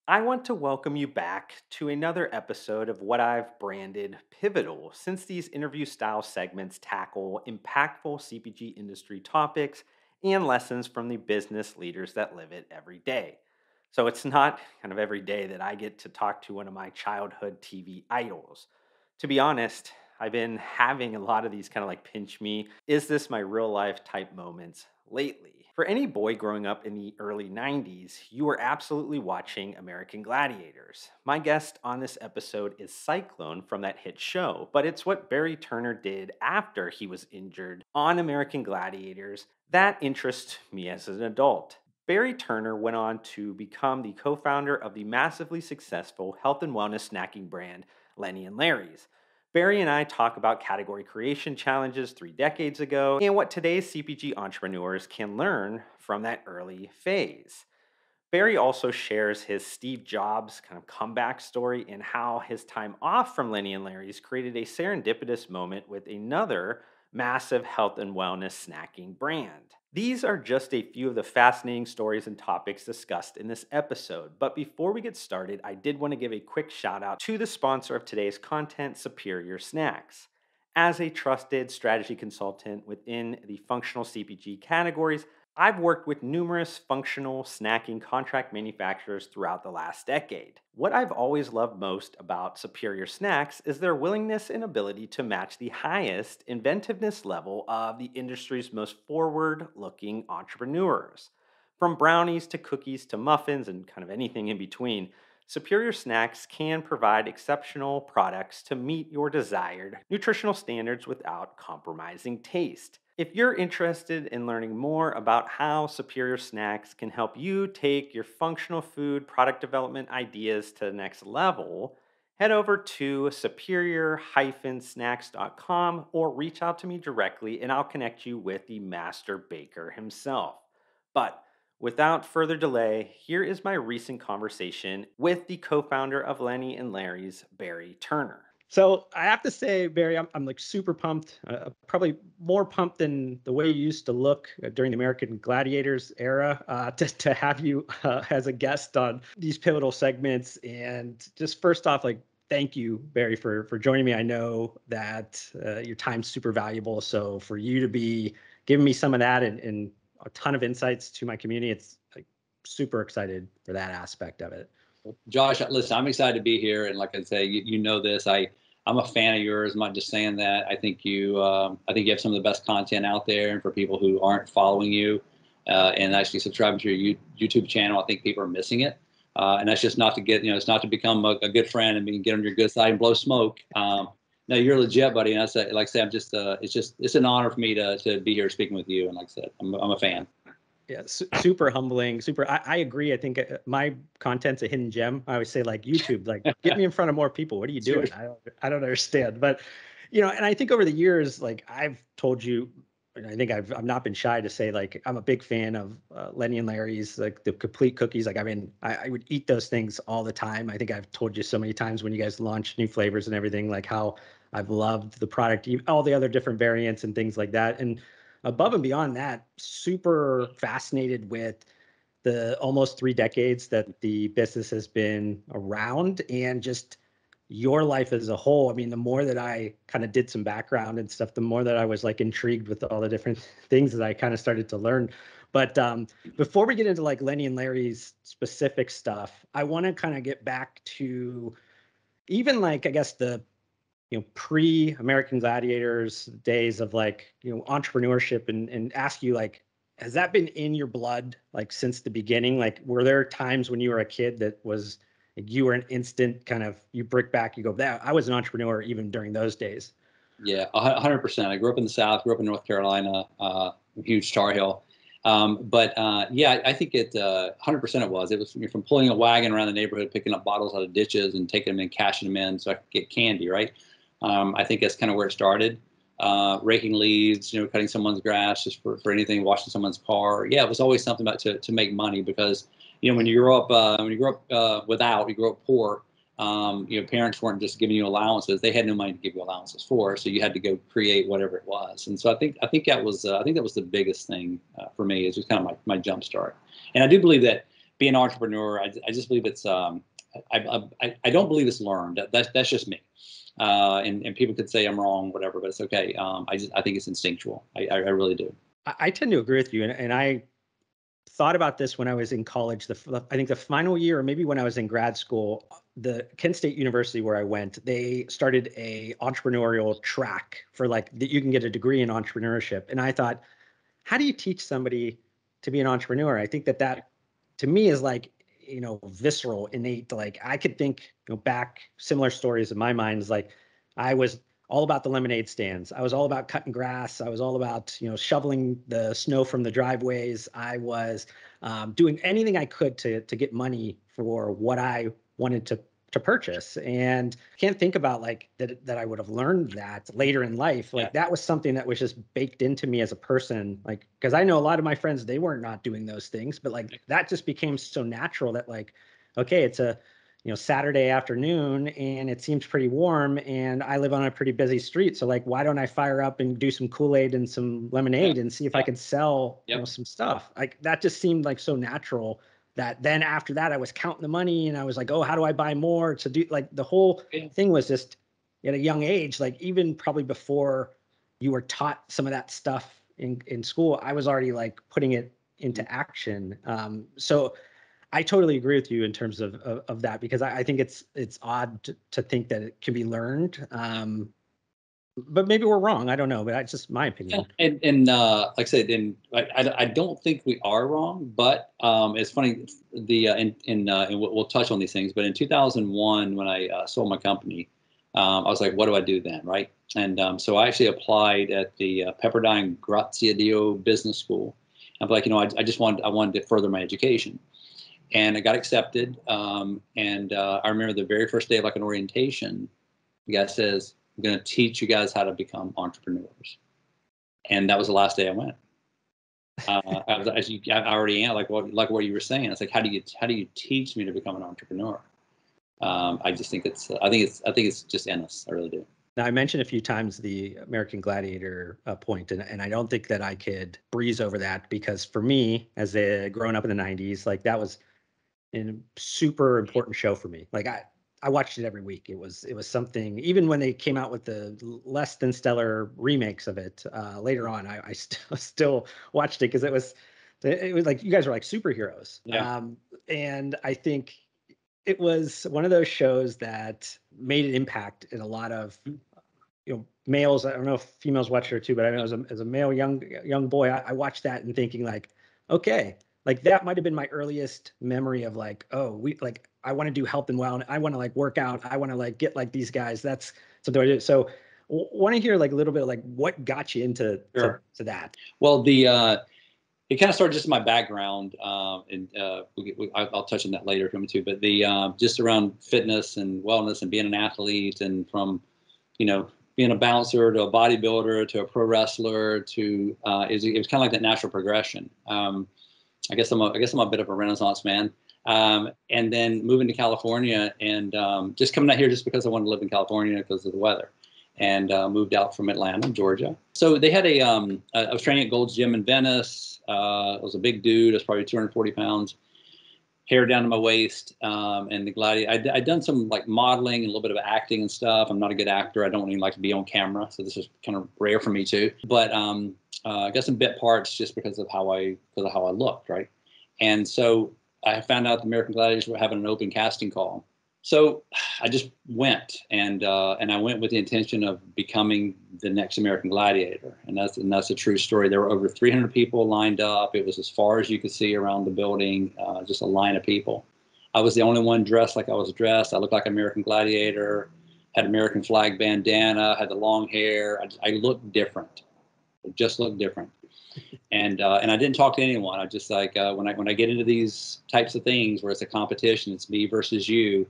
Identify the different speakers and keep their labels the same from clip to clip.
Speaker 1: I want to welcome you back to another episode of what I've branded Pivotal, since these interview style segments tackle impactful CPG industry topics and lessons from the business leaders that live it every day. So it's not kind of every day that I get to talk to one of my childhood TV idols. To be honest, I've been having a lot of these kind of like pinch me, is this my real life type moments lately. For any boy growing up in the early 90s, you were absolutely watching American Gladiators. My guest on this episode is Cyclone from that hit show, but it's what Barry Turner did after he was injured on American Gladiators that interests me as an adult. Barry Turner went on to become the co founder of the massively successful health and wellness snacking brand Lenny and Larry's. Barry and I talk about category creation challenges 3 decades ago and what today's CPG entrepreneurs can learn from that early phase. Barry also shares his Steve Jobs kind of comeback story and how his time off from Lenny and Larry's created a serendipitous moment with another massive health and wellness snacking brand. These are just a few of the fascinating stories and topics discussed in this episode. But before we get started, I did want to give a quick shout out to the sponsor of today's content, Superior Snacks. As a trusted strategy consultant within the functional CPG categories, I've worked with numerous functional snacking contract manufacturers throughout the last decade. What I've always loved most about Superior Snacks is their willingness and ability to match the highest inventiveness level of the industry's most forward looking entrepreneurs. From brownies to cookies to muffins and kind of anything in between, Superior Snacks can provide exceptional products to meet your desired nutritional standards without compromising taste. If you're interested in learning more about how Superior Snacks can help you take your functional food product development ideas to the next level, head over to superior-snacks.com or reach out to me directly and I'll connect you with the master baker himself. But without further delay, here is my recent conversation with the co founder of Lenny and Larry's, Barry Turner.
Speaker 2: So I have to say, Barry, I'm like super pumped. Probably more pumped than the way you used to look during the American Gladiators era. To have you as a guest on these pivotal segments, and just first off, like thank you, Barry, for joining me. I know that your time's super valuable, so for you to be giving me some of that and a ton of insights to my community, it's like super excited for that aspect of it.
Speaker 3: Josh, listen, I'm excited to be here, and like I say, you know this. I'm a fan of yours. I'm not just saying that. I think you have some of the best content out there, and for people who aren't following you and actually subscribing to your YouTube channel, I think people are missing it. And that's just not to get, it's not to become a good friend and get on your good side and blow smoke. No, you're legit, buddy. And like I said, it's an honor for me to be here speaking with you. And like I said, I'm a fan.
Speaker 2: Yeah, super humbling. Super. I agree. I think my content's a hidden gem. I always say like YouTube, like get me in front of more people. What are you
Speaker 3: Sure.
Speaker 2: doing? I don't understand. But and I think over the years, like I've told you, and I think I've not been shy to say like I'm a big fan of Lenny and Larry's, like the complete cookies. Like I mean, I would eat those things all the time. I think I've told you so many times when you guys launch new flavors and everything, like how I've loved the product, all the other different variants and things like that. And above and beyond that, super fascinated with the almost 3 decades that the business has been around and just your life as a whole. I mean, the more that I kind of did some background and stuff, the more that I was like intrigued with all the different things that I kind of started to learn. But before we get into like Lenny and Larry's specific stuff, I want to kind of get back to even like, I guess, the pre-American Gladiators days of like, entrepreneurship and ask you like, has that been in your blood like since the beginning? Like, were there times when you were a kid that was like, you were an instant kind of, you break back, you go, that I was an entrepreneur even during those days.
Speaker 3: Yeah, 100%. I grew up in the South, grew up in North Carolina, huge Tar Heel. Yeah, I think 100% it was. It was from pulling a wagon around the neighborhood, picking up bottles out of ditches and taking them in, cashing them in so I could get candy, right? I think that's kind of where it started. Raking leaves, cutting someone's grass just for anything, washing someone's car. Yeah, it was always something about to make money because, when you grow up, you grow up poor, parents weren't just giving you allowances. They had no money to give you allowances for, so you had to go create whatever it was. And so I think that was the biggest thing for me is just kind of my jump start. And I do believe that be an entrepreneur. I just believe it's I don't believe it's learned. That's just me. And people could say I'm wrong, whatever, but it's okay. I think it's instinctual. I really do.
Speaker 2: I tend to agree with you, and I thought about this when I was in college. I think the final year, or maybe when I was in grad school, the Kent State University where I went, they started a entrepreneurial track for like that you can get a degree in entrepreneurship. And I thought, how do you teach somebody to be an entrepreneur? I think that to me is like, visceral, innate. Like I could think, back similar stories in my mind is like I was all about the lemonade stands. I was all about cutting grass. I was all about, shoveling the snow from the driveways. I was doing anything I could to get money for what I wanted to purchase. And I can't think about like that I would have learned that later in life. Like that was something that was just baked into me as a person. Like, because I know a lot of my friends, they weren't not doing those things, but like that just became so natural that like, okay, it's a Saturday afternoon and it seems pretty warm and I live on a pretty busy street. So like, why don't I fire up and do some Kool-Aid and some lemonade and see if I could sell some stuff? Like that just seemed like so natural that then after that I was counting the money and I was like, oh, how do I buy more to do, like the whole thing was just at a young age, like even probably before you were taught some of that stuff in school, I was already like putting it into action. So I totally agree with you in terms of that, because I think it's odd to think that it can be learned. But maybe we're wrong. I don't know, but that's just my opinion.
Speaker 3: And like I said, I don't think we are wrong, but it's funny. And we'll touch on these things. But in 2001, when I sold my company, I was like, what do I do then, right? And so I actually applied at the Pepperdine Grazia Dio Business School. I'm like, I wanted to further my education. And I got accepted. And I remember the very first day of like an orientation, the guy says, I'm going to teach you guys how to become entrepreneurs. And that was the last day I went. I already am like what you were saying. It's like, how do you teach me to become an entrepreneur? I just think I think it's just in us. I really do.
Speaker 2: Now, I mentioned a few times the American Gladiator point, and I don't think that I could breeze over that, because for me, as a growing up in the 90s, like that was a super important show for me. Like I watched it every week. It was something, even when they came out with the less than stellar remakes of it later on, I still watched it because it was like you guys were like superheroes.
Speaker 3: Yeah.
Speaker 2: And I think it was one of those shows that made an impact in a lot of males. I don't know if females watch it too, but I know as a male young boy, I watched that and thinking like, okay, like that might have been my earliest memory of like, oh, I want to do health and wellness. I want to like work out. I want to like get like these guys. That's something I do. So want to hear like a little bit of like what got you into to that.
Speaker 3: Well, it kind of started just my background, and I'll touch on that later if you want me to. But the just around fitness and wellness and being an athlete, and from being a bouncer to a bodybuilder to a pro wrestler to it was kind of like that natural progression. I guess I'm a bit of a Renaissance man. And then moving to California and just coming out here just because I wanted to live in California because of the weather, and moved out from Atlanta, Georgia. So they had I was training at Gold's Gym in Venice. I was a big dude. I was probably 240 pounds, hair down to my waist. And the Gladiator, I'd done some like modeling and a little bit of acting and stuff. I'm not a good actor. I don't even like to be on camera. So this is kind of rare for me too. But I got some bit parts just because of how I looked, right? And so I found out the American Gladiators were having an open casting call. So I just went, and I went with the intention of becoming the next American Gladiator, and that's a true story. There were over 300 people lined up. It was as far as you could see around the building, just a line of people. I was the only one dressed like I was dressed. I looked like American Gladiator, had American flag bandana, had the long hair. I looked different. It just looked different. And I didn't talk to anyone. I just like when I get into these types of things where it's a competition, it's me versus you.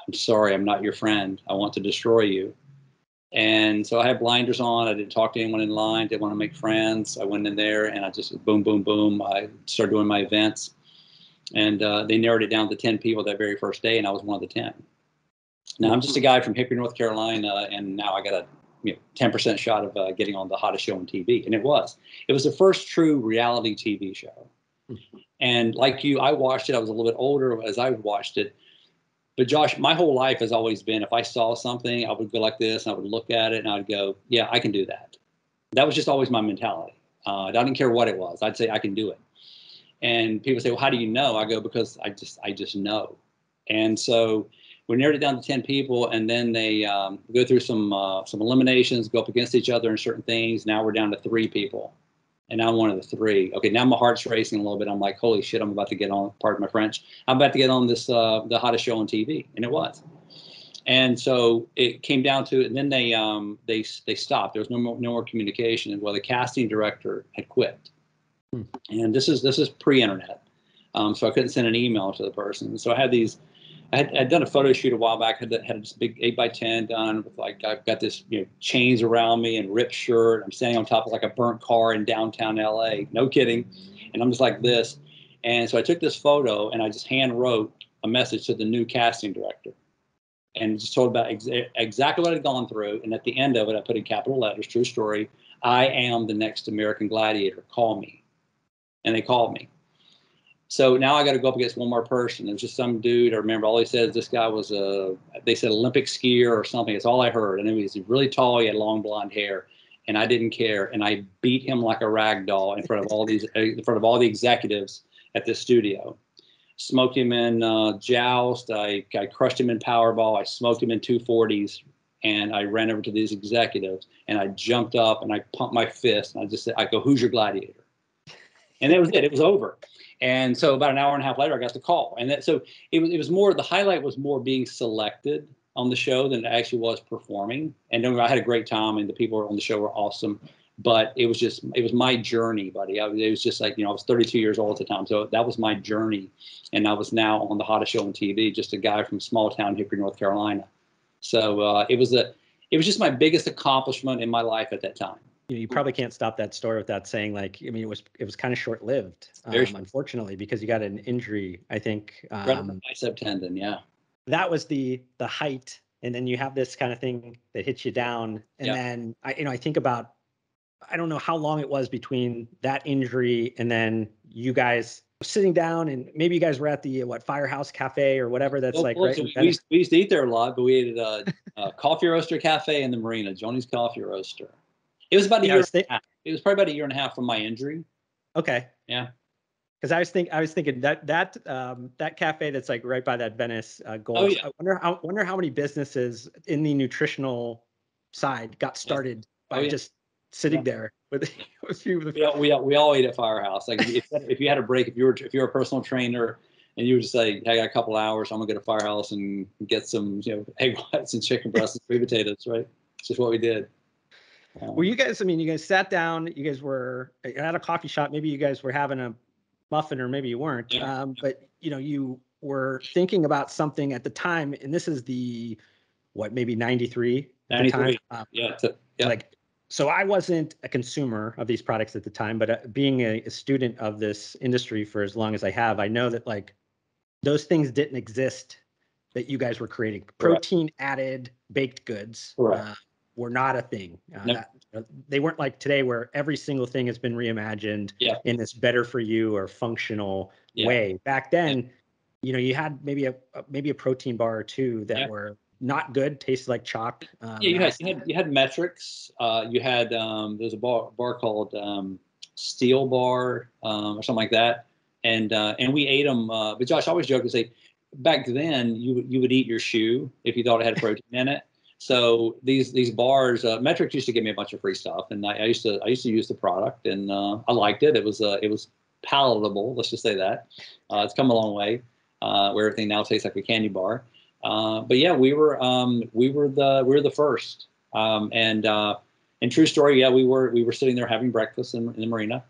Speaker 3: I'm sorry, I'm not your friend. I want to destroy you. And so I had blinders on. I didn't talk to anyone in line. Didn't want to make friends. I went in there and I just boom, boom, boom. I started doing my events, and they narrowed it down to 10 people that very first day, and I was one of the 10. Now I'm just a guy from Hickory, North Carolina, and now I got a 10% shot of getting on the hottest show on TV, and it was the first true reality TV show. And like you, I watched it. I was a little bit older as I watched it. But Josh, my whole life has always been, if I saw something, I would go like this, and I would look at it, and I would go, yeah, I can do that. That was just always my mentality. I didn't care what it was. I'd say I can do it. And people say, well, how do you know? I go, because I just know. And so we narrowed it down to 10 people, and then they go through some eliminations, go up against each other in certain things. Now we're down to 3 people. And I'm one of the 3. Okay, now my heart's racing a little bit. I'm like, holy shit, I'm about to get on, pardon my French, I'm about to get on this, the hottest show on TV. And it was. And so it came down to it, and then they stopped. There was no more communication. And well, the casting director had quit. And this is pre-internet. So I couldn't send an email to the person. So I had these, I'd done a photo shoot a while back, had this big 8x10 done with, like, I've got this, chains around me and ripped shirt. I'm standing on top of like a burnt car in downtown LA. No kidding. And I'm just like this. And so I took this photo and I just hand wrote a message to the new casting director and just told about exactly what I'd gone through. And at the end of it, I put in capital letters, true story, I am the next American Gladiator. Call me. And they called me. So now I got to go up against one more person. It was just some dude. I remember all he said is this guy was they said Olympic skier or something. It's all I heard. And he was really tall. He had long blonde hair, and I didn't care. And I beat him like a rag doll in front of all the executives at this studio. Smoked him in joust. I crushed him in Powerball. I smoked him in 240s. And I ran over to these executives, and I jumped up and I pumped my fist. And I just said, I go, who's your gladiator? And that was it. It was over. And so about an hour and a half later, I got the call. And so it was more, the highlight was more being selected on the show than it actually was performing. And I had a great time, and the people on the show were awesome. But it was my journey, buddy. It was just like, I was 32 years old at the time. So that was my journey. And I was now on the hottest show on TV, just a guy from small town Hickory, North Carolina. So it was just my biggest accomplishment in my life at that time.
Speaker 2: You probably can't stop that story without saying, like, I mean, it was kind of short-lived, unfortunately, because you got an injury, I think.
Speaker 3: Bicep tendon, yeah.
Speaker 2: That was the height, and then you have this kind of thing that hits you down, and then I think about, I don't know how long it was between that injury and then you guys sitting down, and maybe you guys were at the Firehouse Cafe or whatever that's right.
Speaker 3: So we used to eat there a lot, but we ate at a coffee roaster cafe in the marina, Johnny's Coffee Roaster. It was about a year and a half. It was probably about a year and a half from my injury.
Speaker 2: Okay.
Speaker 3: Yeah.
Speaker 2: Because I was thinking that cafe that's like right by that Venice Gulch.
Speaker 3: Oh, yeah.
Speaker 2: I wonder how many businesses in the nutritional side got started by just sitting there with you.
Speaker 3: We all ate at Firehouse. Like if you had a break, if you're a personal trainer and you would just say, hey, I got a couple hours, I'm gonna go to Firehouse and get some egg whites and chicken breasts and sweet potatoes. Right. It's just what we did.
Speaker 2: Well, you guys sat down, you guys were at a coffee shop. Maybe you guys were having a muffin, or maybe you weren't.
Speaker 3: Yeah.
Speaker 2: But you were thinking about something at the time, and this is maybe 93 at the time. So I wasn't a consumer of these products at the time, but being a student of this industry for as long as I have, I know that like those things didn't exist that you guys were creating. Protein added baked goods. Were not a thing. They weren't like today, where every single thing has been reimagined in this better for you or functional way. Back then, you had maybe a protein bar or two that were not good, tasted like chalk.
Speaker 3: You had metrics. You had there's a bar called Steel Bar or something like that, and we ate them. But Josh always joked and say, back then you would eat your shoe if you thought it had protein in it. So these bars, Metrics used to give me a bunch of free stuff, and I used to use the product, and I liked it. It was palatable. Let's just say that. It's come a long way, where everything now tastes like a candy bar. But yeah, we were the first. And true story, we were sitting there having breakfast in the marina,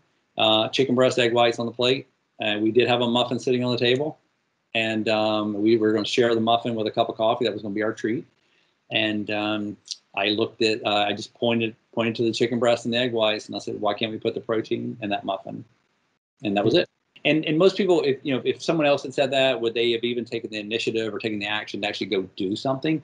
Speaker 3: chicken breast, egg whites on the plate, and we did have a muffin sitting on the table, and we were going to share the muffin with a cup of coffee. That was going to be our treat. And I just pointed to the chicken breast and the egg whites, and I said, why can't we put the protein in that muffin? And that was it. And most people, if someone else had said that, would they have even taken the initiative or taken the action to actually go do something?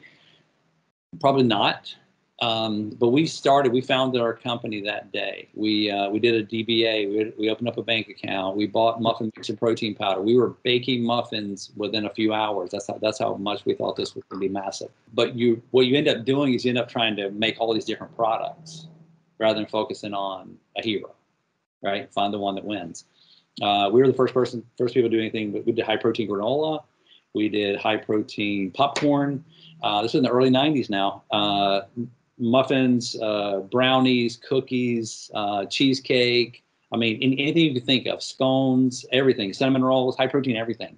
Speaker 3: Probably not. But we founded our company that day. We did a DBA. We opened up a bank account. We bought muffin mix and protein powder. We were baking muffins within a few hours. That's how much we thought this was going to be massive. But what you end up doing is you end up trying to make all these different products rather than focusing on a hero, right? Find the one that wins. We were the first people to do anything, but we did high protein granola. We did high protein popcorn. This was in the early 90s now. Muffins, brownies, cookies, cheesecake. I mean, anything you can think of, scones, everything, cinnamon rolls, high protein, everything.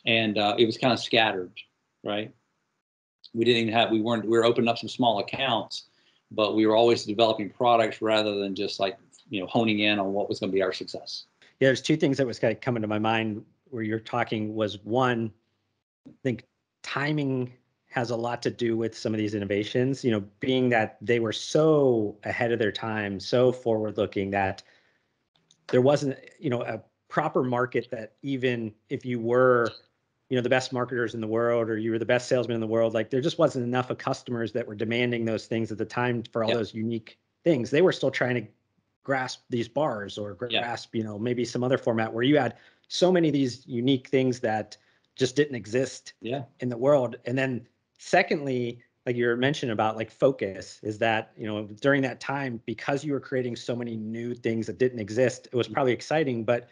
Speaker 3: And it was kind of scattered, right? We were opening up some small accounts, but we were always developing products rather than just like, honing in on what was going to be our success.
Speaker 2: Yeah, there's two things that was kind of coming to my mind where you're talking was one, I think timing has a lot to do with some of these innovations, being that they were so ahead of their time, so forward looking that there wasn't, a proper market that even if you were, the best marketers in the world or you were the best salesman in the world, like there just wasn't enough of customers that were demanding those things at the time for all those unique things. They were still trying to grasp these bars or grasp, maybe some other format where you had so many of these unique things that just didn't exist in the world. And then secondly, like you were mentioning about like focus is that, during that time, because you were creating so many new things that didn't exist, it was probably exciting. But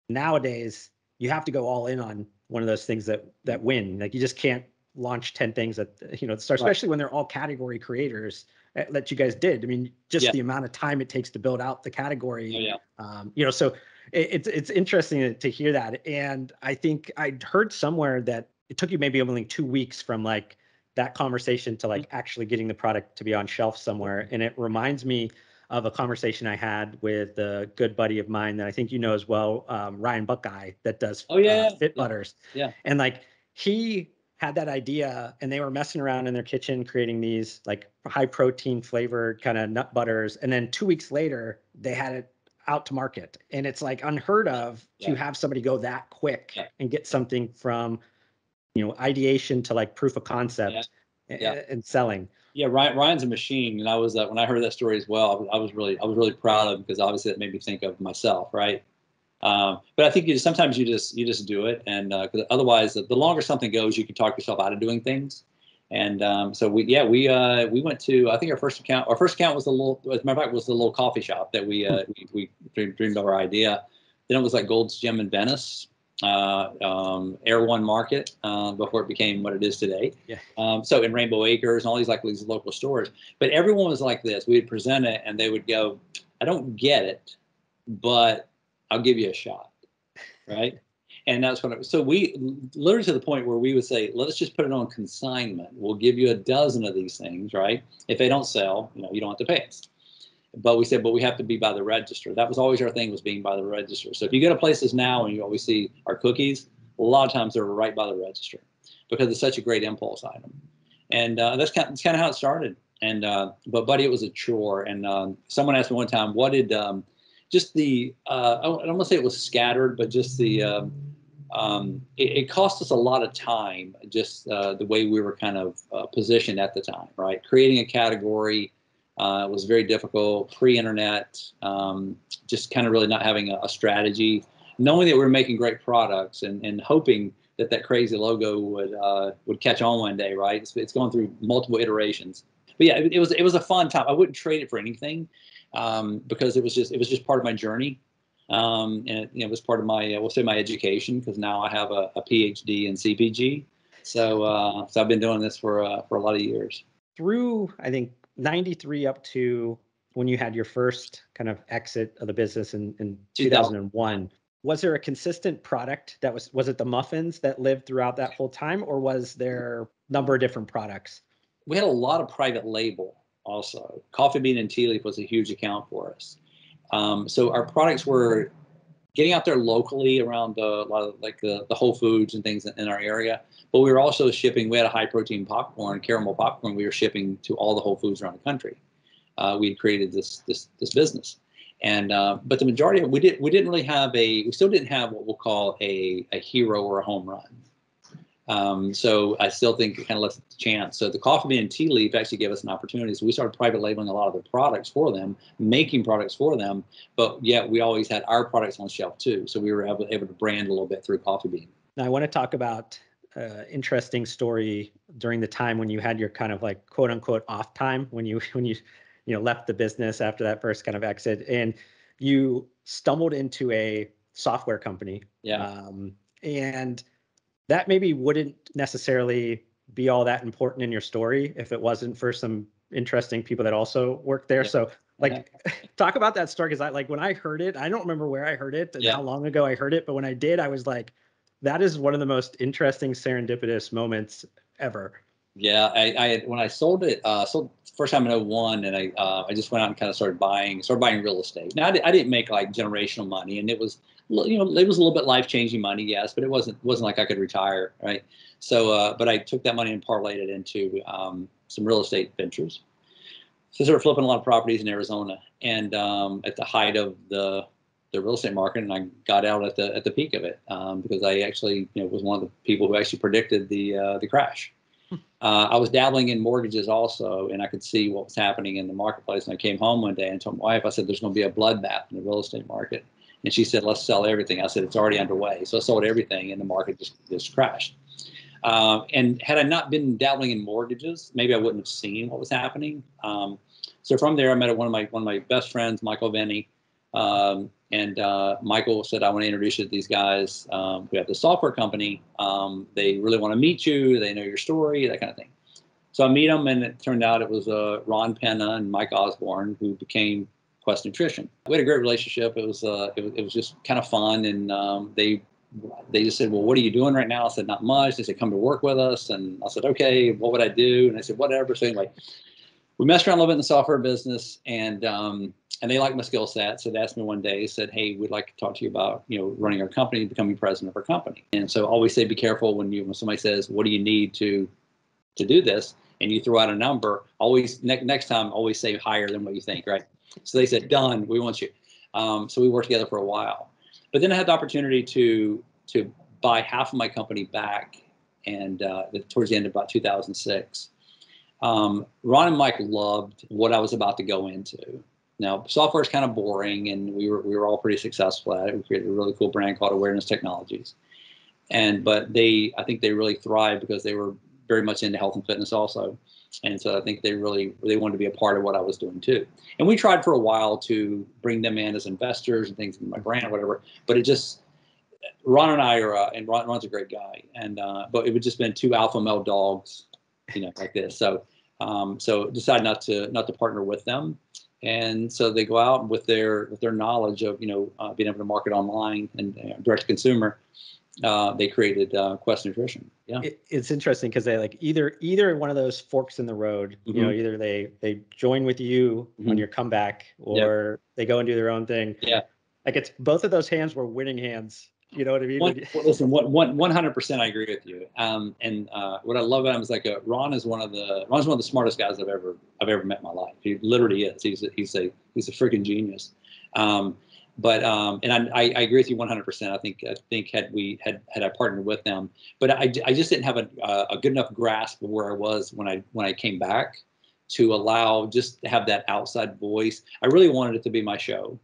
Speaker 2: nowadays you have to go all in on one of those things that win. Like you just can't launch 10 things that, start, especially when they're all category creators that you guys did. I mean, just the amount of time it takes to build out the category, so it's interesting to hear that. And I think I'd heard somewhere that it took you maybe only 2 weeks from like that conversation to like actually getting the product to be on shelf somewhere. And it reminds me of a conversation I had with a good buddy of mine that I think as well, Ryan Buckeye, that does Fit Butters.
Speaker 3: Yeah.
Speaker 2: And like he had that idea and they were messing around in their kitchen creating these like high protein flavored kind of nut butters. And then 2 weeks later, they had it out to market. And it's like unheard of to have somebody go that quick and get something from, ideation to like proof of concept and selling.
Speaker 3: Yeah, Ryan's a machine, and I was when I heard that story as well, I was really proud of him because obviously it made me think of myself, right? But I think sometimes you just do it, and because otherwise, the longer something goes, you can talk yourself out of doing things. And so we went to, I think our first account was as a matter of fact, was the little coffee shop that we dreamed of our idea. Then it was like Gold's Gym in Venice. Air One Market before it became what it is today. So in Rainbow Acres and all these local stores. But everyone was like this. We would present it and they would go, I don't get it, but I'll give you a shot. Right. And that's so we literally to the point where we would say, let's just put it on consignment. We'll give you a dozen of these things. Right. If they don't sell, you don't have to pay us. But we said, but we have to be by the register. That was always our thing, was being by the register. So if you go to places now and you always see our cookies, a lot of times they're right by the register because it's such a great impulse item. And that's kind of how it started. And but buddy, it was a chore. And someone asked me one time, what did just the I don't want to say it was scattered, but just the it cost us a lot of time. Just the way we were kind of positioned at the time, right? Creating a category. It was very difficult, pre-internet, just kind of really not having a strategy, knowing that we were making great products and hoping that crazy logo would catch on one day, right? It's gone through multiple iterations. But yeah, it was a fun time. I wouldn't trade it for anything because it was just part of my journey. And it was part of my, we'll say my education, because now I have a PhD in CPG. So I've been doing this for a lot of years.
Speaker 2: Through, I think, 93 up to when you had your first kind of exit of the business in 2001, was there a consistent product that was it the muffins that lived throughout that whole time, or was there a number of different products?
Speaker 3: We had a lot of private label also. Coffee Bean and Tea Leaf was a huge account for us. So our products were getting out there locally around a lot of like the Whole Foods and things in our area. But we were also shipping, we had a high protein popcorn, caramel popcorn, we were shipping to all the Whole Foods around the country. We had created this business. And but the majority of it, we still didn't have what we'll call a hero or a home run. So I still think it kind of left it to chance. So the coffee bean and tea leaf actually gave us an opportunity. So we started private labeling a lot of their products for them, making products for them, but yet we always had our products on shelf too. So we were able to brand a little bit through coffee bean.
Speaker 2: Now I want to talk about interesting story during the time when you had your kind of like quote unquote off time when you left the business after that first kind of exit, and you stumbled into a software company.
Speaker 3: Yeah.
Speaker 2: And that maybe wouldn't necessarily be all that important in your story if it wasn't for some interesting people that also worked there.
Speaker 3: Yeah.
Speaker 2: So like, talk about that story. Cause when I heard it, I don't remember where I heard it and how long ago I heard it, but when I did, I was like, that is one of the most interesting serendipitous moments ever.
Speaker 3: Yeah, when I sold it, sold first time in '01, and I just went out and kind of started buying real estate. Now I didn't make like generational money, and it was it was a little bit life changing money, yes, but it wasn't like I could retire, right? So, but I took that money and parlayed it into some real estate ventures. So I started flipping a lot of properties in Arizona, and at the height of the real estate market, and I got out at the peak of it because I actually was one of the people who actually predicted the crash. I was dabbling in mortgages also, and I could see what was happening in the marketplace. And I came home one day and told my wife, I said, there's going to be a bloodbath in the real estate market. And she said, let's sell everything. I said, it's already underway. So I sold everything, and the market just crashed. And had I not been dabbling in mortgages, maybe I wouldn't have seen what was happening. So from there, I met one of my best friends, Michael Venny. And Michael said, I want to introduce you to these guys who have the software company. They really want to meet you. They know your story, that kind of thing. So I meet them, and it turned out it was Ron Penna and Mike Osborne, who became Quest Nutrition. We had a great relationship. It was just kind of fun. And they just said, well, what are you doing right now? I said, not much. They said, come to work with us. And I said, okay, what would I do? And I said, whatever. So anyway, we messed around a little bit in the software business, and they liked my skill set. So they asked me one day, said, hey, we'd like to talk to you about, running our company, becoming president of our company. And so always say, be careful when somebody says, what do you need to do this? And you throw out a number, always next time, always say higher than what you think, right? So they said, done, we want you. So we worked together for a while. But then I had the opportunity to buy half of my company back, and towards the end of about 2006. Ron and Mike loved what I was about to go into. Now, software is kind of boring, and we were all pretty successful at it. We created a really cool brand called Awareness Technologies. But I think they really thrived because they were very much into health and fitness also. And so I think they wanted to be a part of what I was doing too. And we tried for a while to bring them in as investors and things in my brand or whatever, but it just, Ron and I are, and Ron's a great guy. And, but it would just been two alpha male dogs, like this. So decided not to partner with them. And so they go out with their knowledge of, being able to market online and direct to consumer. They created Quest Nutrition. Yeah,
Speaker 2: it's interesting because they like either one of those forks in the road.
Speaker 3: Mm-hmm.
Speaker 2: Either they join with you
Speaker 3: Mm-hmm.
Speaker 2: on your comeback, or they go and do their own thing.
Speaker 3: Yeah,
Speaker 2: like it's both of those hands were winning hands. You know what I mean?
Speaker 3: Listen, 100% I agree with you. And what I love about him is like Ron's one of the smartest guys I've ever met in my life. He literally is. He's a freaking genius. And I agree with you 100%. I think had I partnered with them, but I just didn't have a good enough grasp of where I was when I came back to allow just to have that outside voice. I really wanted it to be my show.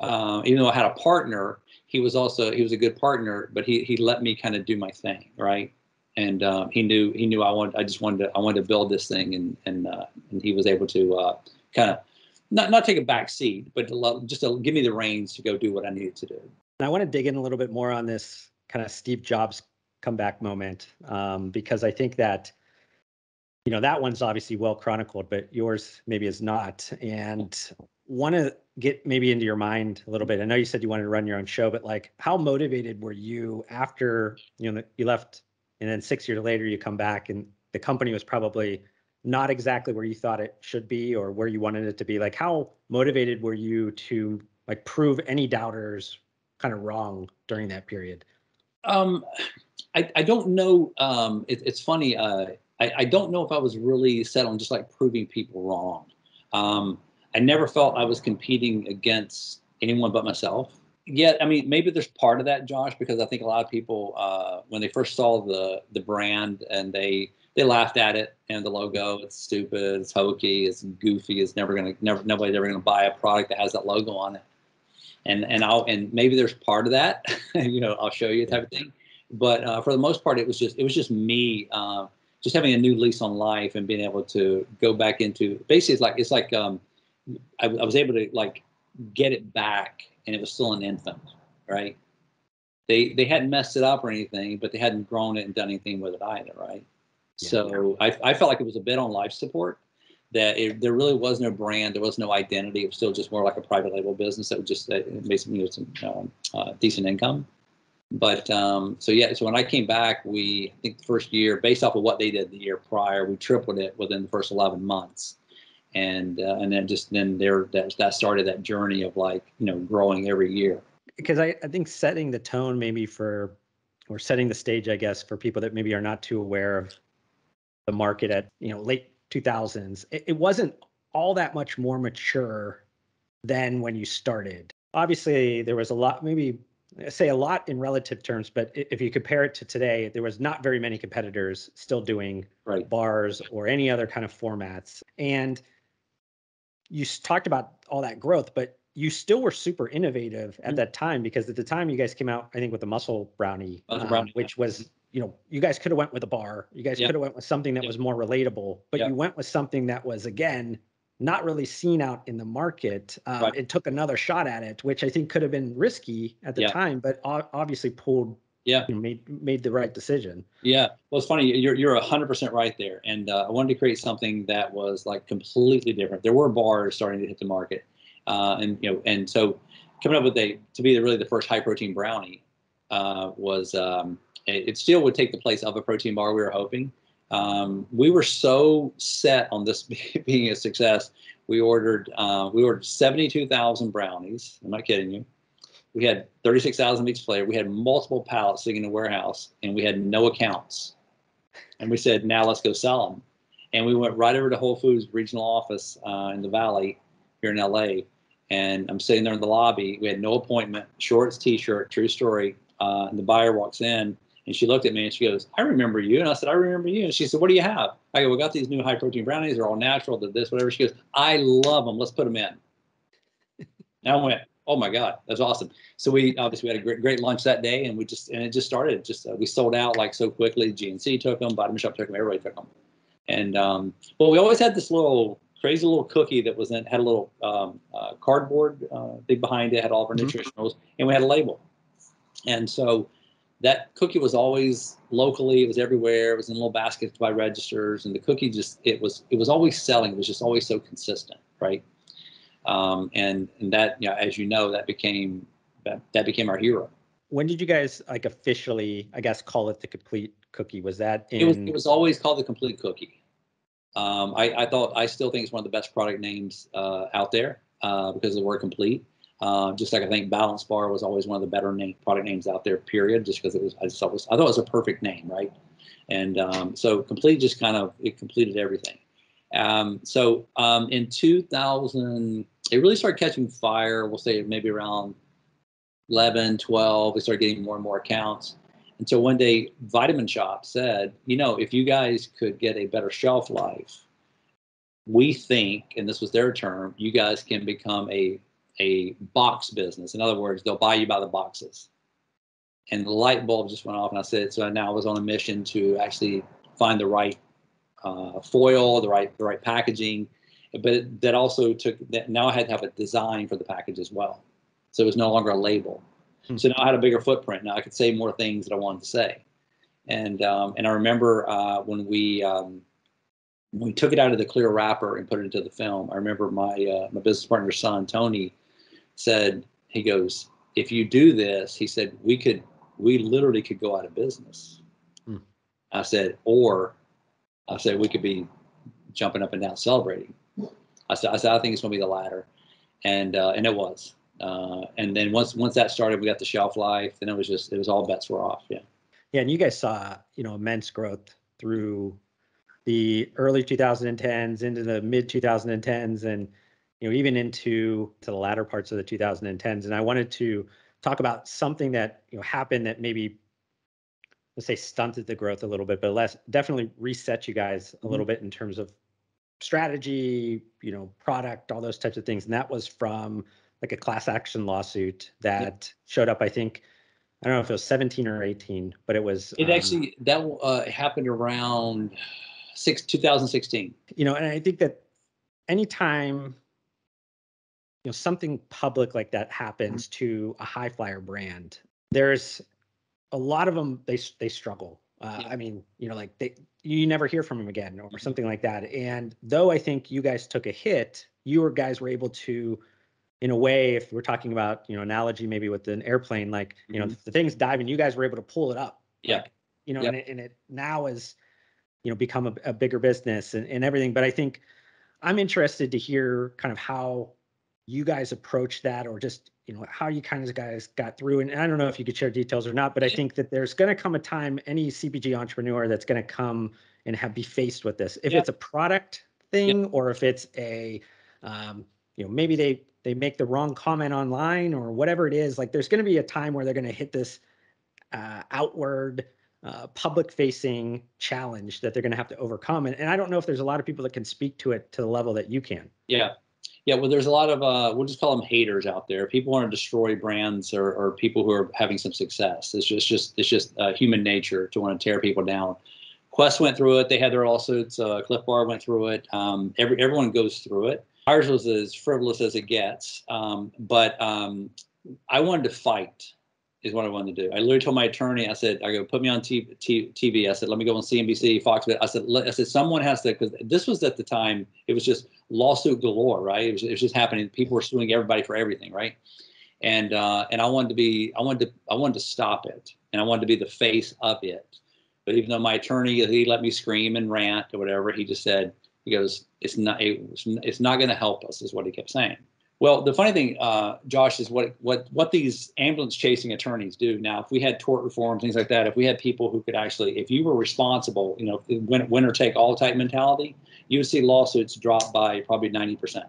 Speaker 3: Even though I had a partner, he was a good partner, but he let me kind of do my thing, right? And he knew I wanted to build this thing, and he was able to kind of not take a back seat, but just to give me the reins to go do what I needed to do.
Speaker 2: And I want to dig in a little bit more on this kind of Steve Jobs comeback moment, because I think that that one's obviously well chronicled, but yours maybe is not. And want to get maybe into your mind a little bit. I know you said you wanted to run your own show, but like, how motivated were you after you left, and then 6 years later you come back and the company was probably not exactly where you thought it should be or where you wanted it to be? Like, how motivated were you to like prove any doubters kind of wrong during that period?
Speaker 3: I don't know. It's funny. I don't know if I was really set on just like proving people wrong. I never felt I was competing against anyone but myself. Yeah, I mean, maybe there's part of that, Josh, because I think a lot of people, when they first saw the brand, and they laughed at it and the logo. It's stupid, it's hokey, it's goofy. It's nobody's ever gonna buy a product that has that logo on it. And maybe there's part of that, I'll show you type of thing. But for the most part, it was just me, just having a new lease on life and being able to go back into basically it's like I was able to like get it back, and it was still an infant, right? They hadn't messed it up or anything, but they hadn't grown it and done anything with it either, right?
Speaker 2: Yeah.
Speaker 3: So I felt like it was a bit on life support, that there really was no brand, there was no identity. It was still just more like a private label business that would just basically some decent income. But so when I came back, I think the first year, based off of what they did the year prior, we tripled it within the first 11 months. And then that started that journey of like, growing every year.
Speaker 2: Because I think setting the tone maybe or setting the stage, I guess, for people that maybe are not too aware of the market at, late 2000s, it wasn't all that much more mature than when you started. Obviously, there was a lot, maybe say a lot in relative terms, but if you compare it to today, there was not very many competitors still doing
Speaker 3: Right.
Speaker 2: bars or any other kind of formats. And you talked about all that growth, but you still were super innovative at that time, because at the time you guys came out, I think, with the Muscle Brownie, which was, you guys could have went with a bar. You guys could have went with something that was more relatable, but you went with something that was, again, not really seen out in the market. It took another shot at it, which I think could have been risky at the time, but obviously pulled, made the right decision.
Speaker 3: Yeah. Well, it's funny. You're 100% right there. And I wanted to create something that was like completely different. There were bars starting to hit the market. And so coming up with to be really the first high protein brownie was, it still would take the place of a protein bar, we were hoping. We were so set on this being a success. We ordered 72,000 brownies. I'm not kidding you. We had 36,000 of each flavor. We had multiple pallets sitting in the warehouse, and we had no accounts. And we said, now let's go sell them. And we went right over to Whole Foods regional office in the Valley here in LA. And I'm sitting there in the lobby. We had no appointment, shorts, t-shirt, true story. And the buyer walks in, and she looked at me and she goes, I remember you. And I said, I remember you. And she said, what do you have? I go, we got these new high protein brownies. They're all natural, they're this, whatever. She goes, I love them. Let's put them in. And I went, oh my God, that's awesome. So we obviously had a great lunch that day, and it just started. We sold out like so quickly. GNC took them, Vitamin Shop took them, everybody took them. And but we always had this little crazy little cookie that had a little cardboard thing behind it, had all of our nutritionals, and we had a label. And so that cookie was always locally, it was everywhere, it was in little baskets by registers, and the cookie it was always selling. It was just always so consistent, right? And that, as you know, that became our hero.
Speaker 2: When did you guys officially, I guess, call it the Complete Cookie? Was that
Speaker 3: it was always called the Complete Cookie. I still think it's one of the best product names out there because of the word complete. Just like I think Balance Bar was always one of the better product names out there, period, just because I thought it was a perfect name, right? And so Complete just it completed everything. So in 2000, it really started catching fire. We'll say maybe around 11, 12, we started getting more and more accounts. Until one day, Vitamin Shop said, if you guys could get a better shelf life, we think, and this was their term, you guys can become a box business. In other words, they'll buy you by the boxes. And the light bulb just went off, and I said, so now I was on a mission to actually find the right foil, the right packaging, but that also took that. Now I had to have a design for the package as well, so it was no longer a label. So now I had a bigger footprint. Now I could say more things that I wanted to say, and I remember when we took it out of the clear wrapper and put it into the film. I remember my business partner's son Tony said, he goes, if you do this, he said, we literally could go out of business. I said, we could be jumping up and down celebrating. I said, I think it's going to be the latter, and it was. And then once that started, we got the shelf life, and it was all bets were off. Yeah.
Speaker 2: Yeah, and you guys saw immense growth through the early 2010s into the mid 2010s, and even into the latter parts of the 2010s. And I wanted to talk about something that happened that maybe, let's say, stunted the growth a little bit, but definitely reset you guys a little bit in terms of strategy, product, all those types of things. And that was from like a class action lawsuit that showed up, I think, I don't know if it was 17 or 18, but it was.
Speaker 3: It actually, that happened around 2016.
Speaker 2: And I think that anytime, something public like that happens to a high flyer brand, there's a lot of them, they struggle. I mean, like you never hear from them again or something like that. And though I think you guys took a hit, guys were able to, in a way, if we're talking about, analogy maybe with an airplane, like, the thing's diving, you guys were able to pull it up.
Speaker 3: Yeah.
Speaker 2: Like, and it now is, become a bigger business and everything. But I think I'm interested to hear kind of how you guys approach that, or just, how you kind of guys got through. And I don't know if you could share details or not, but I think that there's going to come a time, any CPG entrepreneur that's going to come and be faced with this, if it's a product thing, or if it's a, maybe they make the wrong comment online or whatever it is. Like, there's going to be a time where they're going to hit this outward, public-facing challenge that they're going to have to overcome. And I don't know if there's a lot of people that can speak to it to the level that you can.
Speaker 3: Yeah, well, there's a lot of, we'll just call them haters out there. People want to destroy brands or people who are having some success. It's just human nature to want to tear people down. Quest went through it. They had their lawsuits. Cliff Bar went through it. Everyone goes through it. Ours was as frivolous as it gets. But I wanted to fight is what I wanted to do. I literally told my attorney, I go, put me on TV. I said, let me go on CNBC, Fox. I said, someone has to, because this was at the time, it was just lawsuit galore, right? It was just happening. People were suing everybody for everything, right? And I wanted to stop it, and I wanted to be the face of it. But even though my attorney, he let me scream and rant or whatever, he just said, he goes, it's not going to help us, is what he kept saying. Well, the funny thing, Josh, is what these ambulance chasing attorneys do now. If we had tort reform, things like that, if we had people who could actually, if you were responsible, winner take all type mentality, you would see lawsuits drop by probably 90%.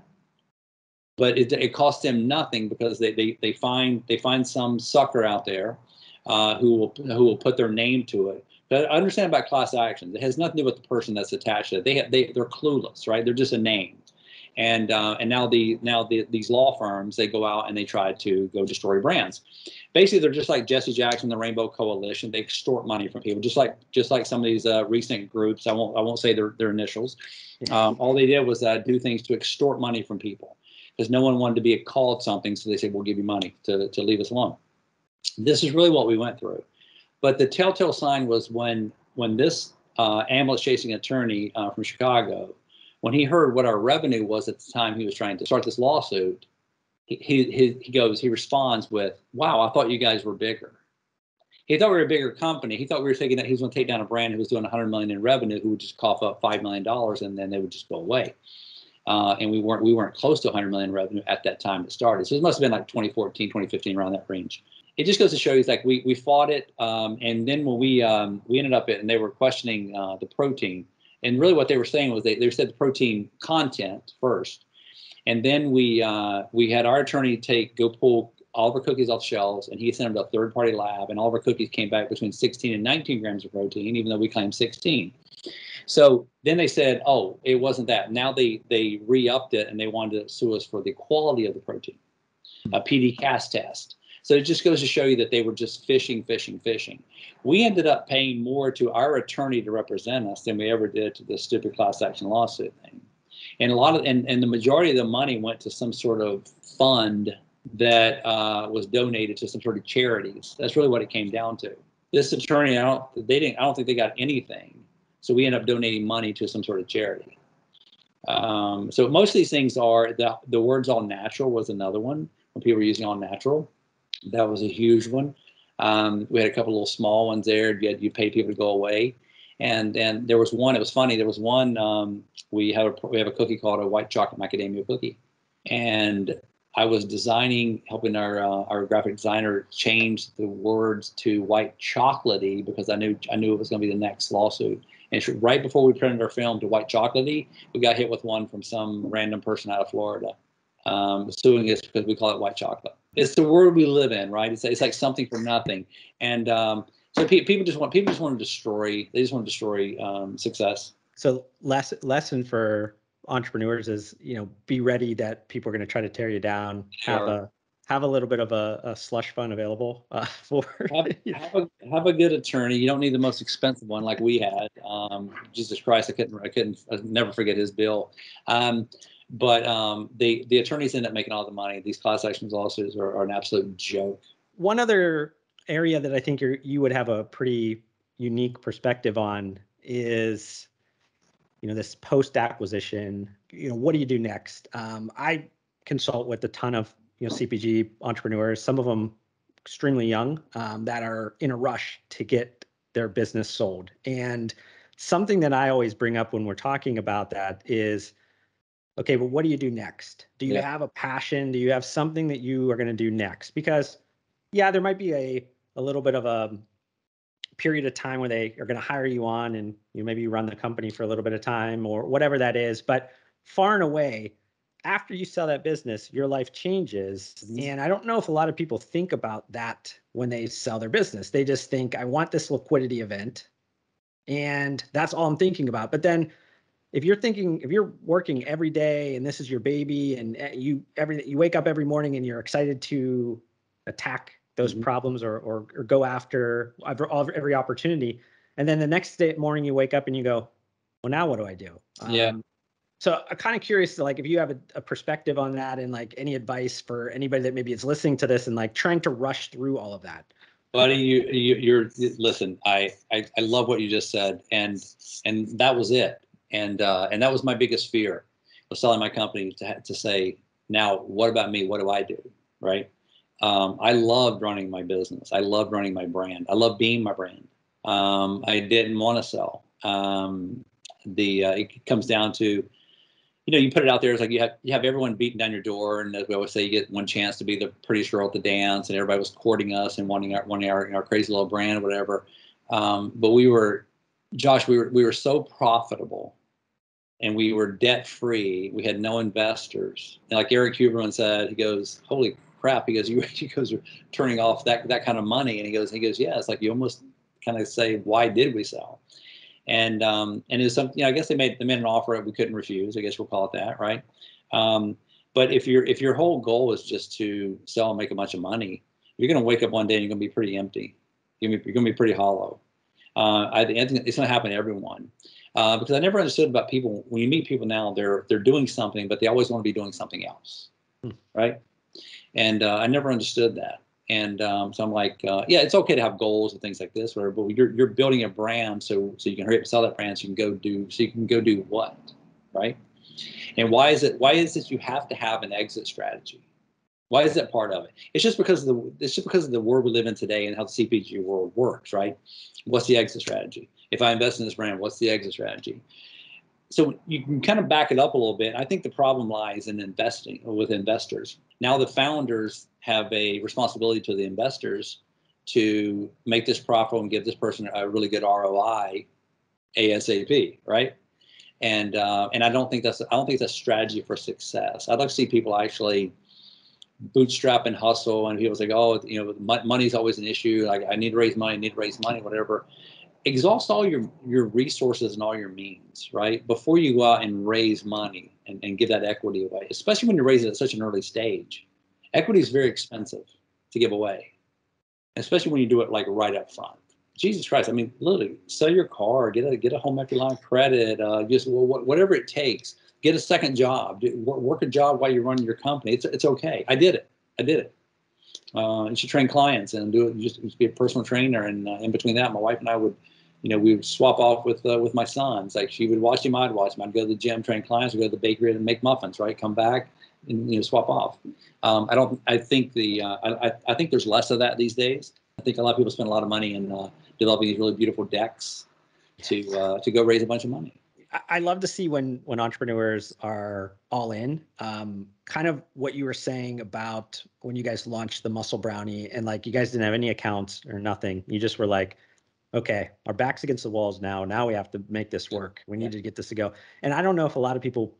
Speaker 3: But it costs them nothing, because they find some sucker out there who will put their name to it. But I understand about class actions. It has nothing to do with the person that's attached to it. They're clueless, right? They're just a name. And now these law firms, they go out and they try to go destroy brands. Basically, they're just like Jesse Jackson, the Rainbow Coalition. They extort money from people, just like some of these recent groups. I won't say their initials. All they did was do things to extort money from people, because no one wanted to be called something. So they said, we'll give you money to leave us alone. This is really what we went through. But the telltale sign was when this ambulance chasing attorney from Chicago, when he heard what our revenue was at the time he was trying to start this lawsuit, he responds with, wow, I thought you guys were bigger. He thought we were a bigger company. He thought we were thinking that he was going to take down a brand who was doing $100 million in revenue, who would just cough up $5 million and then they would just go away. And we weren't close to $100 million in revenue at that time it started. So it must have been like 2014, 2015, around that range. It just goes to show you, like, we fought it. And then when we ended up and they were questioning the protein. And really what they were saying was they said the protein content first. And then we had our attorney go pull all of our cookies off shelves, and he sent them to a third-party lab, and all of our cookies came back between 16 and 19 grams of protein, even though we claimed 16. So then they said, oh, it wasn't that. Now they re-upped it, and they wanted to sue us for the quality of the protein, a PD-CAS test. So it just goes to show you that they were just fishing. We ended up paying more to our attorney to represent us than we ever did to the stupid class action lawsuit thing. And and the majority of the money went to some sort of fund that was donated to some sort of charities. That's really what it came down to. This attorney, I don't think they got anything. So we ended up donating money to some sort of charity. So most of these things are, the words all natural was another one, when people were using all natural. That was a huge one. We had a couple little small ones there. You pay people to go away. And there was one, it was funny. There was one, we have a cookie called a white chocolate macadamia cookie. And I was helping our graphic designer change the words to white chocolatey, because I knew it was going to be the next lawsuit. And right before we printed our film to white chocolatey, we got hit with one from some random person out of Florida. suing us because we call it white chocolate. It's the world we live in, right? It's like something for nothing. And so people just want to destroy. They just want to destroy success.
Speaker 2: So lesson for entrepreneurs is, be ready that people are going to try to tear you down.
Speaker 3: Sure.
Speaker 2: Have a little bit of a slush fund available for.
Speaker 3: Have a good attorney. You don't need the most expensive one like we had. Jesus Christ, I'll never forget his bill. But the attorneys end up making all the money. These class action lawsuits are an absolute joke.
Speaker 2: One other area that I think you would have a pretty unique perspective on is, this post-acquisition, what do you do next? I consult with a ton of, CPG entrepreneurs, some of them extremely young, that are in a rush to get their business sold. And something that I always bring up when we're talking about that is, okay, but what do you do next? Do you have a passion? Do you have something that you are going to do next? Because there might be a little bit of a period of time where they are going to hire you on, and maybe you run the company for a little bit of time or whatever that is. But far and away, after you sell that business, your life changes. And I don't know if a lot of people think about that when they sell their business. They just think, I want this liquidity event, and that's all I'm thinking about. But then if you're working every day and this is your baby, and you wake up every morning and you're excited to attack those problems or go after every opportunity, and then the next morning you wake up and you go, well, now what do I do? So I'm kind of curious to, if you have a perspective on that, and any advice for anybody that maybe is listening to this and trying to rush through all of that.
Speaker 3: Buddy, you're listen. I love what you just said, and that was it. And that was my biggest fear of selling my company, to say, now what about me? What do I do? Right? I loved running my business. I loved running my brand. I love being my brand. I didn't want to sell. It comes down to, you put it out there. It's like you have everyone beating down your door, and as we always say, you get one chance to be the prettiest girl at the dance, and everybody was courting us and wanting our crazy little brand, or whatever. But Josh, we were so profitable, and we were debt free. We had no investors. And like Eric Huberman said, he goes, "Holy crap!" He goes, "You guys are turning off that kind of money." And he goes, "Yeah." It's like you almost kind of say, "Why did we sell?" And it was something. I guess they made an offer that we couldn't refuse. I guess we'll call it that, right? But if your whole goal is just to sell and make a bunch of money, you're going to wake up one day and you're going to be pretty empty. You're going to be pretty hollow. I think it's going to happen to everyone. Because I never understood about people. When you meet people now, they're doing something, but they always want to be doing something else, right? And I never understood that. And so I'm like, it's okay to have goals and things like this, but you're building a brand so you can hurry up and sell that brand, so you can go do what, right? And why is it you have to have an exit strategy? Why is that part of it? It's just because of the world we live in today and how the CPG world works, right? What's the exit strategy? If I invest in this brand, what's the exit strategy? So you can kind of back it up a little bit. I think the problem lies in investing with investors. Now the founders have a responsibility to the investors to make this profitable and give this person a really good ROI ASAP, right? And I don't think that's a strategy for success. I'd like to see people actually bootstrap and hustle, and people say, oh, money's always an issue. Like, I need to raise money, whatever. Exhaust all your resources and all your means, right? Before you go out and raise money and give that equity away, especially when you're raising at such an early stage. Equity is very expensive to give away, especially when you do it right up front. Jesus Christ, I mean, literally, sell your car, get a home equity line of credit, just whatever it takes. Get a second job, work a job while you're running your company. It's okay. I did it. You should train clients and do it. Just be a personal trainer. And in between that, my wife and I would, we would swap off with my sons. Like, she would watch him, I'd watch him. I'd go to the gym, train clients. We'd go to the bakery and make muffins. Right, come back and swap off. I think there's less of that these days. I think a lot of people spend a lot of money in developing these really beautiful decks to go raise a bunch of money.
Speaker 2: I love to see when entrepreneurs are all in. Kind of what you were saying about when you guys launched the Muscle Brownie, and you guys didn't have any accounts or nothing. You just were like, okay, our back's against the walls now. Now we have to make this work. We need to get this to go. And I don't know if a lot of people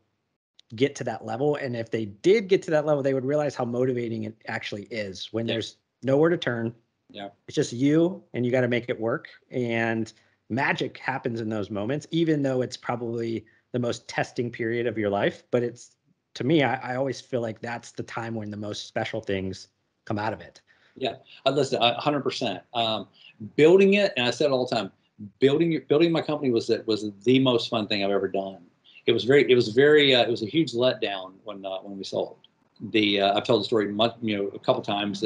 Speaker 2: get to that level. And if they did get to that level, they would realize how motivating it actually is when
Speaker 3: Yeah.
Speaker 2: there's nowhere to turn.
Speaker 3: Yeah.
Speaker 2: It's just you and you got to make it work. And magic happens in those moments, even though it's probably the most testing period of your life. But it's, to me, I always feel like that's the time when the most special things come out of it.
Speaker 3: Yeah. Listen, 100%. Building it, and I said it all the time, building my company was the most fun thing I've ever done. It was a huge letdown when we sold. I've told the story a couple times.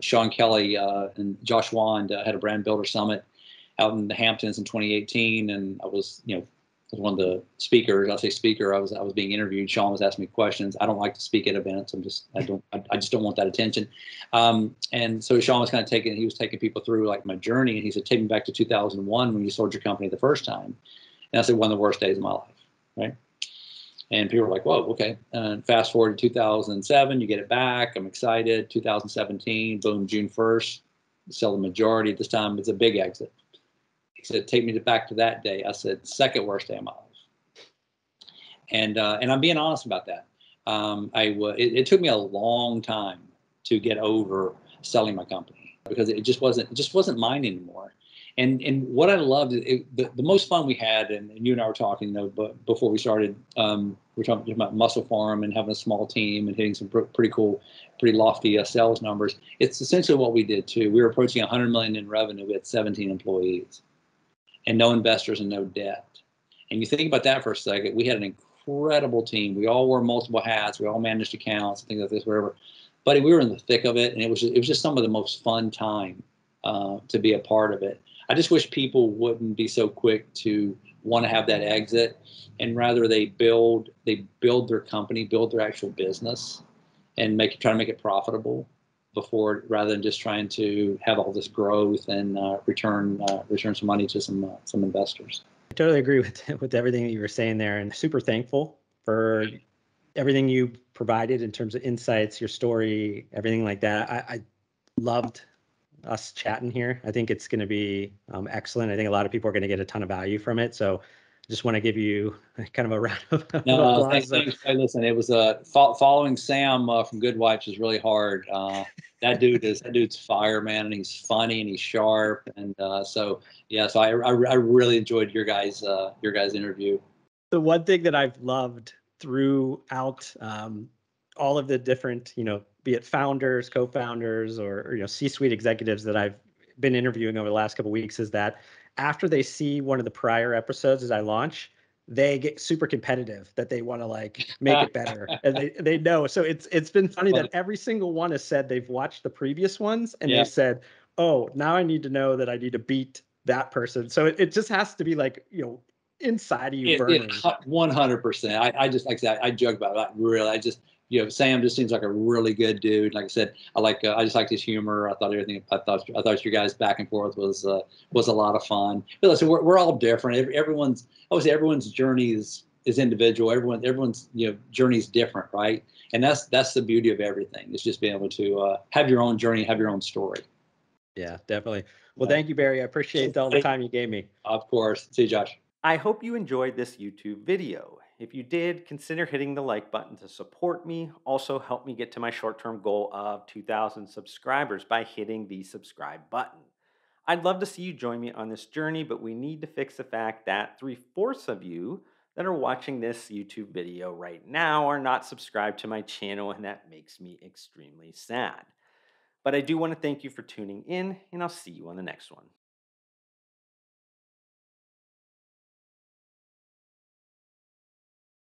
Speaker 3: Sean Kelly and Josh Wand had a brand builder summit out in the Hamptons in 2018, and I was one of the speakers. I'll say speaker. I was being interviewed. Sean was asking me questions. I don't like to speak at events. I just don't want that attention. And so Sean was he was taking people through like my journey, and he said, "Take me back to 2001 when you sold your company the first time." And I said, "One of the worst days of my life," right? And people were like, "Whoa, okay." And fast forward to 2007, you get it back. I'm excited. 2017, boom, June 1st, sell the majority. This time it's a big exit. He said, "Take me back to that day." I said, "Second worst day of my life." And I'm being honest about that. It took me a long time to get over selling my company because it just wasn't mine anymore. And what I loved, the most fun we had, and you and I were talking, but before we started, we were talking about Muscle Farm and having a small team and hitting some pretty cool, pretty lofty sales numbers. It's essentially what we did too. We were approaching 100 million in revenue. We had 17 employees and no investors and no debt. And you think about that for a second, we had an incredible team. We all wore multiple hats. We all managed accounts, things like this, whatever. But we were in the thick of it, and it was just some of the most fun time to be a part of it. I just wish people wouldn't be so quick to want to have that exit, and rather they build their company, build their actual business, and try to make it profitable rather than just trying to have all this growth and return some money to some investors.
Speaker 2: I totally agree with everything that you were saying there, and super thankful for everything you provided in terms of insights, your story, everything like that. I loved us chatting here. I think it's going to be excellent. I think a lot of people are going to get a ton of value from it. So just want to give you kind of a round of applause.
Speaker 3: Thanks. Hey, listen, it was following Sam from Good Wipes is really hard. That dude's fire, man, and he's funny and he's sharp, and so I really enjoyed your guys' interview.
Speaker 2: The one thing that I've loved throughout all of the different, be it founders, co-founders, or C-suite executives that I've been interviewing over the last couple of weeks is that after they see one of the prior episodes as I launch, they get super competitive that they want to like make it better, and they know. So it's been funny that every single one has said they've watched the previous ones and they've said, "Oh, now I need to know that I need to beat that person." So it just has to be like inside of you burning.
Speaker 3: 100%. I just, like I said, I joke about it. I just, Sam just seems like a really good dude. Like I said, I just liked his humor. I thought your guys back and forth was a lot of fun. But listen, we're all different. Everyone's journey is individual. Everyone's journey is different, right? And that's the beauty of everything. It's just being able to have your own journey, have your own story.
Speaker 2: Yeah, definitely. Well, thank you, Barry. I appreciate all the time you gave me.
Speaker 3: Of course. See you, Josh.
Speaker 1: I hope you enjoyed this YouTube video. If you did, consider hitting the like button to support me. Also, help me get to my short-term goal of 2,000 subscribers by hitting the subscribe button. I'd love to see you join me on this journey, but we need to fix the fact that 3/4 of you that are watching this YouTube video right now are not subscribed to my channel, and that makes me extremely sad. But I do want to thank you for tuning in, and I'll see you on the next one.